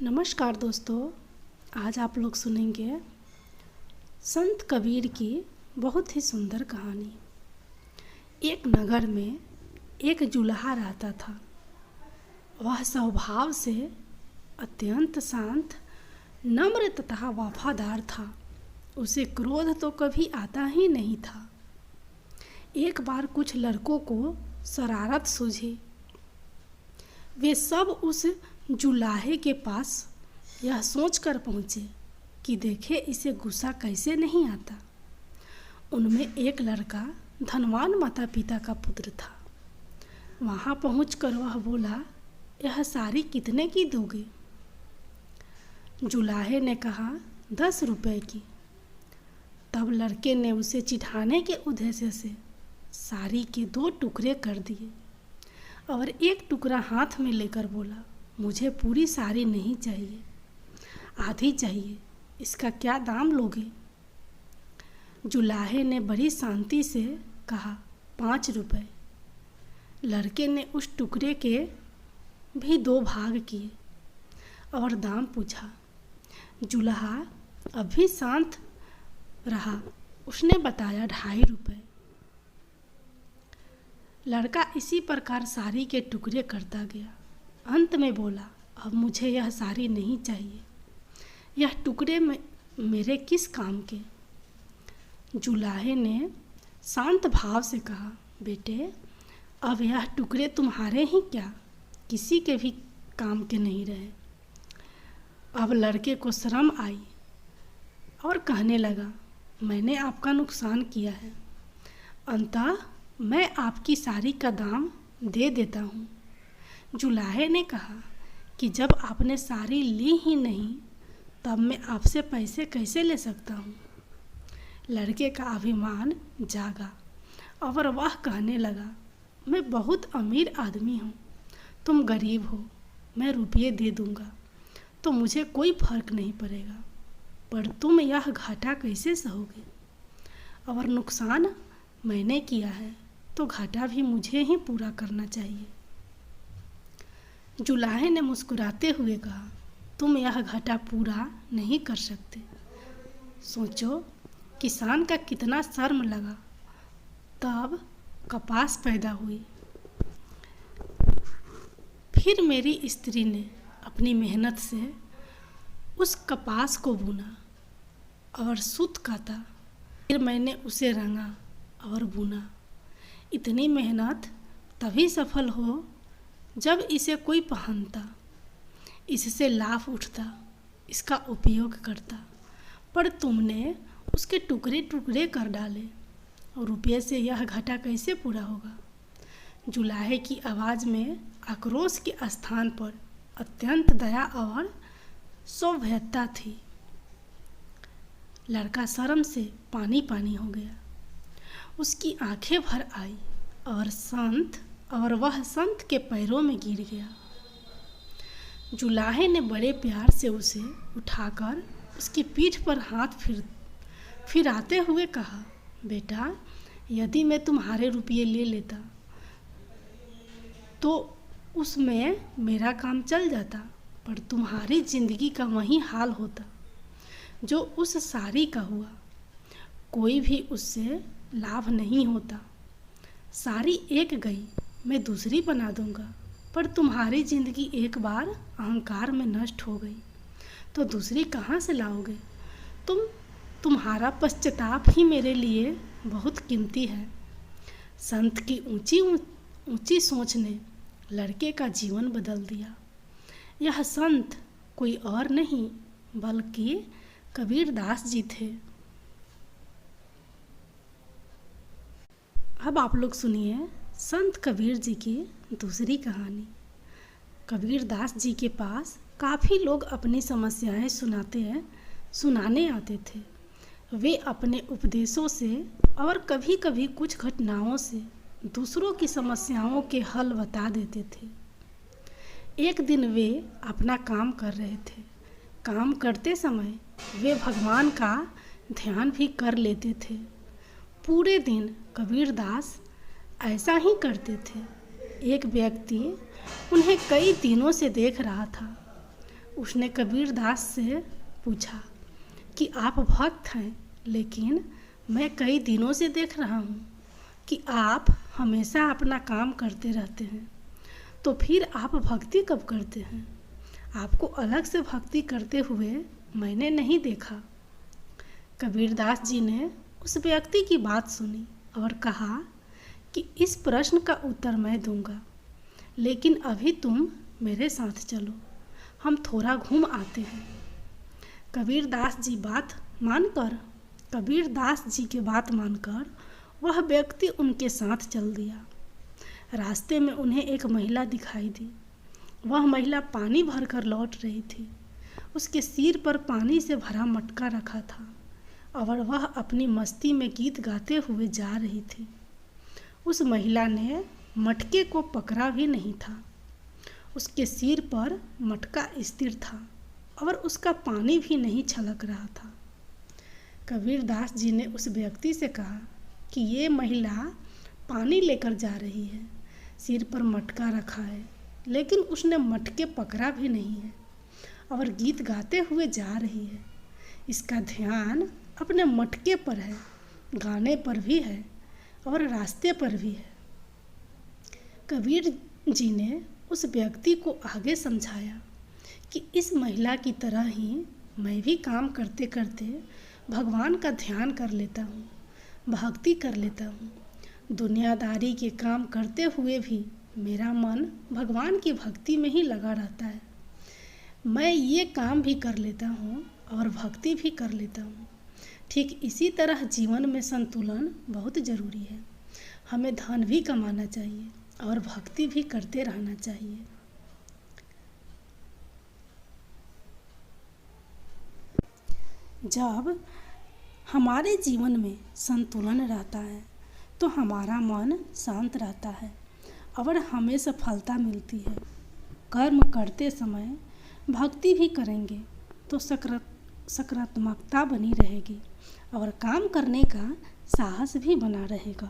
नमस्कार दोस्तों, आज आप लोग सुनेंगे संत कबीर की बहुत ही सुंदर कहानी। एक नगर में एक जुलाहा रहता था। वह स्वभाव से अत्यंत शांत, नम्र तथा वफादार था। उसे क्रोध तो कभी आता ही नहीं था। एक बार कुछ लड़कों को शरारत सूझी। वे सब उस जुलाहे के पास यह सोचकर पहुँचे कि देखे इसे गुस्सा कैसे नहीं आता। उनमें एक लड़का धनवान माता पिता का पुत्र था। वहाँ पहुँचकर वह बोला, यह साड़ी कितने की दोगे? जुलाहे ने कहा, 10 रुपए की। तब लड़के ने उसे चिढ़ाने के उद्देश्य से साड़ी के 2 टुकड़े कर दिए और एक टुकड़ा हाथ में लेकर बोला, मुझे पूरी साड़ी नहीं चाहिए, आधी चाहिए। इसका क्या दाम लोगे? जुलाहे ने बड़ी शांति से कहा, 5 रुपए। लड़के ने उस टुकड़े के भी 2 भाग किए और दाम पूछा। जुलाहा अभी शांत रहा। उसने बताया 2.5 रुपए। लड़का इसी प्रकार साड़ी के टुकड़े करता गया। अंत में बोला, अब मुझे यह साड़ी नहीं चाहिए। यह टुकड़े में मेरे किस काम के? जुलाहे ने शांत भाव से कहा, बेटे, अब यह टुकड़े तुम्हारे ही क्या, किसी के भी काम के नहीं रहे। अब लड़के को शर्म आई और कहने लगा, मैंने आपका नुकसान किया है, अंततः मैं आपकी साड़ी का दाम दे देता हूँ। जुलाहे ने कहा कि जब आपने साड़ी ली ही नहीं तब मैं आपसे पैसे कैसे ले सकता हूँ। लड़के का अभिमान जागा और वह कहने लगा, मैं बहुत अमीर आदमी हूँ, तुम गरीब हो, मैं रुपये दे दूँगा तो मुझे कोई फर्क नहीं पड़ेगा, पर तुम यह घाटा कैसे सहोगे? और नुकसान मैंने किया है तो घाटा भी मुझे ही पूरा करना चाहिए। जुलाहे ने मुस्कुराते हुए कहा, तुम यह घाटा पूरा नहीं कर सकते। सोचो किसान का कितना शर्म लगा। तब कपास पैदा हुई। फिर मेरी स्त्री ने अपनी मेहनत से उस कपास को बुना और सूत काता। फिर मैंने उसे रंगा और बुना। इतनी मेहनत तभी सफल हो जब इसे कोई पहनता, इससे लाभ उठता, इसका उपयोग करता, पर तुमने उसके टुकड़े टुकड़े कर डाले और रुपये से यह घाटा कैसे पूरा होगा? जुलाहे की आवाज़ में आक्रोश के स्थान पर अत्यंत दया और सौम्यता थी। लड़का शर्म से पानी पानी हो गया। उसकी आंखें भर आई और वह संत के पैरों में गिर गया। जुलाहे ने बड़े प्यार से उसे उठाकर उसकी पीठ पर हाथ फिराते हुए कहा, बेटा, यदि मैं तुम्हारे रुपये ले लेता तो उसमें मेरा काम चल जाता, पर तुम्हारी जिंदगी का वही हाल होता जो उस साड़ी का हुआ। कोई भी उससे लाभ नहीं होता। साड़ी एक गई, मैं दूसरी बना दूंगा, पर तुम्हारी ज़िंदगी एक बार अहंकार में नष्ट हो गई तो दूसरी कहाँ से लाओगे? तुम्हारा पश्चाताप ही मेरे लिए बहुत कीमती है। संत की ऊंची सोच ने लड़के का जीवन बदल दिया। यह संत कोई और नहीं बल्कि कबीरदास जी थे। अब आप लोग सुनिए संत कबीर जी की दूसरी कहानी। कबीरदास जी के पास काफ़ी लोग अपनी समस्याएं सुनाने आते थे। वे अपने उपदेशों से और कभी कभी कुछ घटनाओं से दूसरों की समस्याओं के हल बता देते थे। एक दिन वे अपना काम कर रहे थे। काम करते समय वे भगवान का ध्यान भी कर लेते थे। पूरे दिन कबीरदास ऐसा ही करते थे। एक व्यक्ति उन्हें कई दिनों से देख रहा था। उसने कबीरदास से पूछा कि आप भक्त हैं, लेकिन मैं कई दिनों से देख रहा हूँ कि आप हमेशा अपना काम करते रहते हैं, तो फिर आप भक्ति कब करते हैं? आपको अलग से भक्ति करते हुए मैंने नहीं देखा। कबीरदास जी ने उस व्यक्ति की बात सुनी और कहा कि इस प्रश्न का उत्तर मैं दूंगा, लेकिन अभी तुम मेरे साथ चलो, हम थोड़ा घूम आते हैं। कबीरदास जी के बात मानकर वह व्यक्ति उनके साथ चल दिया। रास्ते में उन्हें एक महिला दिखाई दी। वह महिला पानी भरकर लौट रही थी। उसके सिर पर पानी से भरा मटका रखा था और वह अपनी मस्ती में गीत गाते हुए जा रही थी। उस महिला ने मटके को पकड़ा भी नहीं था। उसके सिर पर मटका स्थिर था और उसका पानी भी नहीं छलक रहा था। कबीरदास जी ने उस व्यक्ति से कहा कि ये महिला पानी लेकर जा रही है, सिर पर मटका रखा है, लेकिन उसने मटके पकड़ा भी नहीं है और गीत गाते हुए जा रही है। इसका ध्यान अपने मटके पर है, गाने पर भी है और रास्ते पर भी है। कबीर जी ने उस व्यक्ति को आगे समझाया कि इस महिला की तरह ही मैं भी काम करते करते भगवान का ध्यान कर लेता हूँ, भक्ति कर लेता हूँ। दुनियादारी के काम करते हुए भी मेरा मन भगवान की भक्ति में ही लगा रहता है। मैं ये काम भी कर लेता हूँ और भक्ति भी कर लेता हूँ। ठीक इसी तरह जीवन में संतुलन बहुत ज़रूरी है। हमें धन भी कमाना चाहिए और भक्ति भी करते रहना चाहिए। जब हमारे जीवन में संतुलन रहता है तो हमारा मन शांत रहता है और हमें सफलता मिलती है। कर्म करते समय भक्ति भी करेंगे तो सकारात्मकता बनी रहेगी और काम करने का साहस भी बना रहेगा।